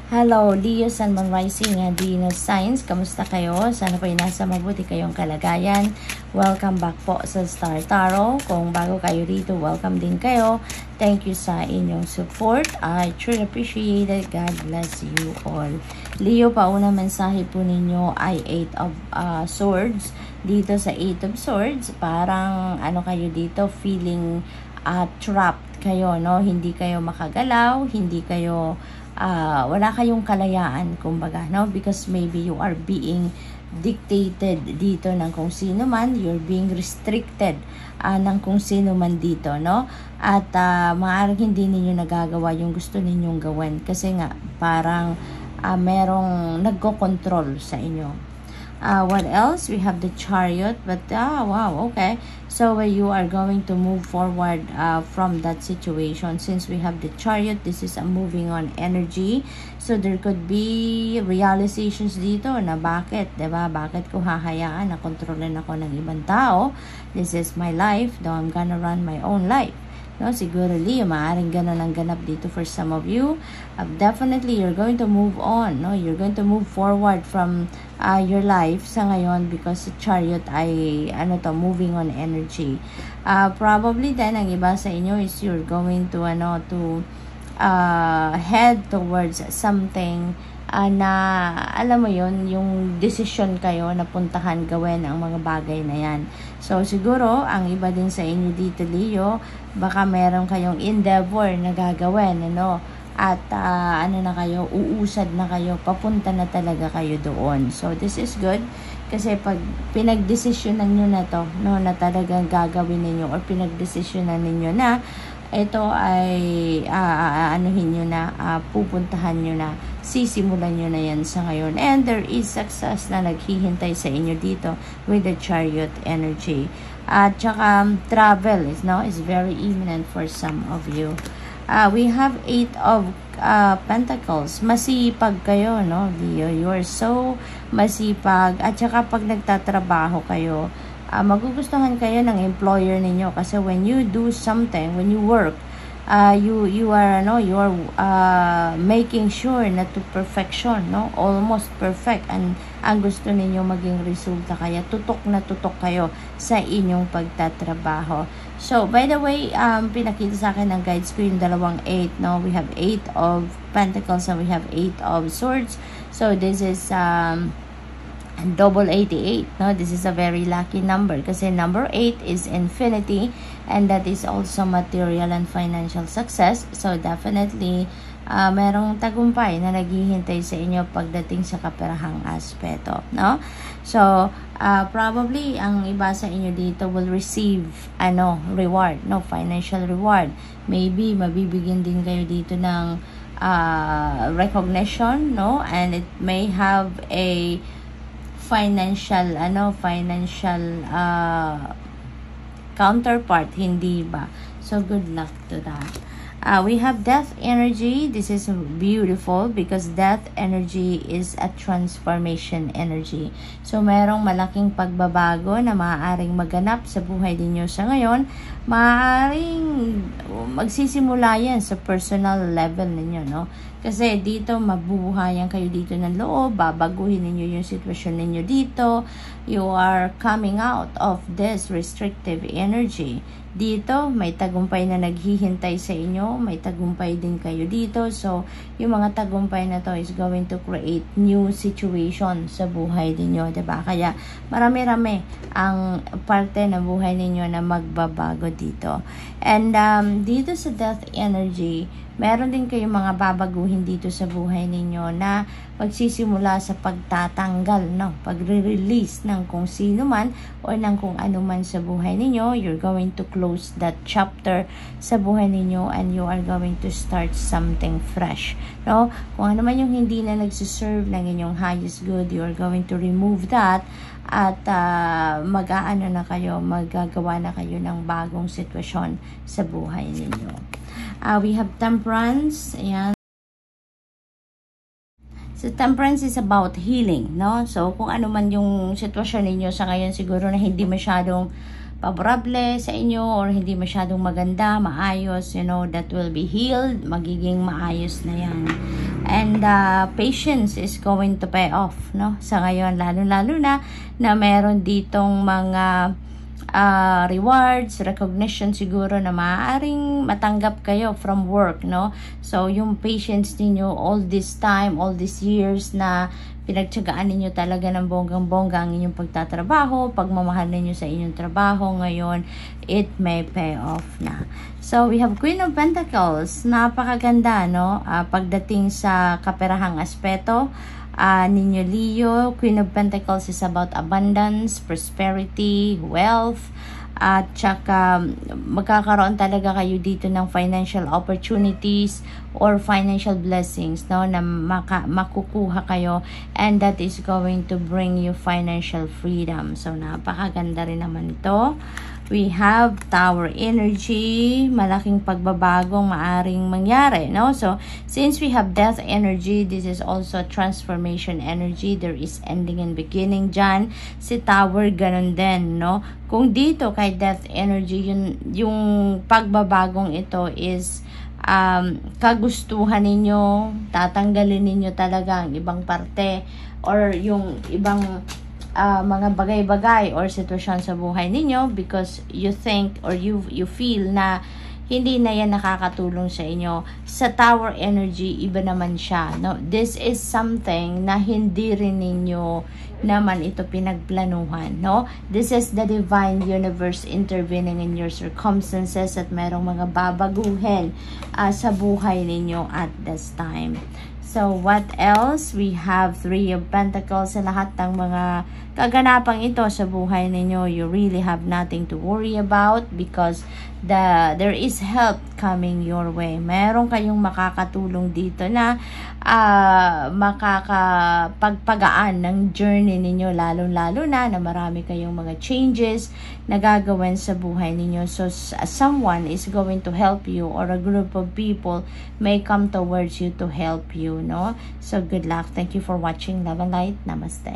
Hello, Leo Sun Moon Rising and Venus Signs. Kamusta kayo? Sana po ay nasa mabuti kayong kalagayan. Welcome back po sa Star Tarot. Kung bago kayo dito, welcome din kayo. Thank you sa inyong support. I truly appreciate it. God bless you all. Leo, pauna mensahe po ninyo ay 8 of Swords. Dito sa 8 of Swords, parang ano kayo dito, feeling trapped kayo, no? Hindi kayo makagalaw, hindi kayo wala kayong kalayaan, kumbaga, no? Because maybe you are being dictated dito ng kung sino man, you're being restricted ng kung sino man dito, no? At maaaring hindi ninyo nagagawa yung gusto ninyong gawin kasi nga parang merong nagko-control sa inyo. What else? We have the Chariot, but wow, okay. So you are going to move forward from that situation. Since we have the Chariot, this is a moving on energy. So there could be realizations dito na bakit, diba? Bakit ko hahayaan na kontrolin ako ng ibang tao? This is my life, though I'm gonna run my own life. No, siguro Leo, maaaring ganun ang ganap dito for some of you. Definitely, you're going to move on. No? You're going to move forward from your life sa ngayon because the Chariot ay moving on energy. Probably then, ang iba sa inyo is you're going to head towards something na alam mo yun, yung decision kayo na puntahan gawin ang mga bagay na yan. So siguro ang iba din sa inyo dito, Leo, baka meron kayong endeavor na gagawin, at na kayo, uusad na kayo, papunta na talaga kayo doon. So this is good kasi pag pinagdesisyonan nyo na to, no, na talagang gagawin ninyo or pinagdesisyonan ninyo na ito ay anuhin nyo na, pupuntahan nyo na, sisimulan nyo na yan sa ngayon. And there is success na naghihintay sa inyo dito with the Chariot energy. At saka travel is very imminent for some of you. We have 8 of Pentacles. Masipag kayo, no, Leo? You are so masipag. At saka pag nagtatrabaho kayo, magugustuhan kayo ng employer ninyo kasi when you do something, when you work, you are making sure na to perfection, no, almost perfect, and ang gusto ninyo maging resulta, kaya tutok na tutok kayo sa inyong pagtatrabaho. So by the way, pinakita sa akin ng guides ko yung dalawang 8, no, we have 8 of Pentacles and we have 8 of Swords. So this is double 88, no? This is a very lucky number kasi number 8 is infinity and that is also material and financial success. So definitely merong tagumpay na naghihintay sa inyo pagdating sa kaperahang aspeto, no? So probably ang iba sa inyo dito will receive reward, no, financial reward. Maybe mabibigyan din kayo dito ng recognition, no, and it may have a financial counterpart, hindi ba? So good luck to that. We have Death energy. This is beautiful because Death energy is a transformation energy. So merong malaking pagbabago na maaaring maganap sa buhay ninyo sa ngayon. Maaaring magsisimula yan sa personal level ninyo, no? Kasi dito mabubuhayan kayo dito ng loob, babaguhin ninyo yung sitwasyon ninyo dito. You are coming out of this restrictive energy. Dito, may tagumpay na naghihintay sa inyo, may tagumpay din kayo dito. So, yung mga tagumpay na to is going to create new situation sa buhay ninyo, diba? Kaya, marami-rami ang parte ng buhay ninyo na magbabago dito. And, dito sa Death energy, meron din kayong mga babaguhin dito sa buhay ninyo na magsisimula sa pagtatanggal, no? Pagre-release ng kung sino man o ng kung ano man sa buhay ninyo. You're going to close that chapter sa buhay ninyo and you are going to start something fresh, no? Kung ano man yung hindi na nagsiserve ng inyong highest good, you are going to remove that at magagawa na kayo ng bagong sitwasyon sa buhay ninyo. We have Temperance. Ayan. So, Temperance is about healing, no? So, kung ano man yung sitwasyon ninyo sa ngayon, siguro na hindi masyadong favorable sa inyo or hindi masyadong maganda, maayos, that will be healed, magiging maayos na yan. And And patience is going to pay off, no? Sa ngayon, lalo-lalo na meron ditong mga rewards, recognition siguro na maaaring matanggap kayo from work, no? So, yung patience ninyo all this time, all these years na pinagtyagaan ninyo talaga ng bonggang-bongga ang inyong pagtatrabaho, pagmamahal ninyo sa inyong trabaho ngayon, it may pay off na. So, we have Queen of Pentacles. Napakaganda, no? Pagdating sa kaperahang aspeto, ninyo Leo, Queen of Pentacles is about abundance, prosperity, wealth, at saka magkakaroon talaga kayo dito ng financial opportunities or financial blessings, no, na makukuha kayo, and that is going to bring you financial freedom. So napakaganda rin naman ito. We have Tower energy, malaking pagbabagong maaring mangyari, no? So, since we have Death energy, this is also transformation energy. There is ending and beginning dyan. Si Tower, ganun din, no? Kung dito kay Death energy, yung pagbabagong ito is kagustuhan ninyo, tatanggalin ninyo talaga ang ibang parte or yung ibang mga bagay-bagay or sitwasyon sa buhay ninyo because you think or you feel na hindi na yan nakakatulong sa inyo. Sa Tower energy, iba naman siya, no? This is something na hindi rin ninyo naman ito pinagplanuhan, no? This is the divine universe intervening in your circumstances at merong mga babaguhin sa buhay ninyo at this time. So, what else? We have Three of Pentacles. Sa lahat ng mga kaganapang ito sa buhay ninyo, you really have nothing to worry about because there is help coming your way. Meron kayong makakatulong dito na makakapagpagaan ng journey ninyo, lalo-lalo na marami kayong mga changes na gagawin sa buhay ninyo. So, someone is going to help you or a group of people may come towards you to help you, no? So, good luck. Thank you for watching. Love and light. Namaste.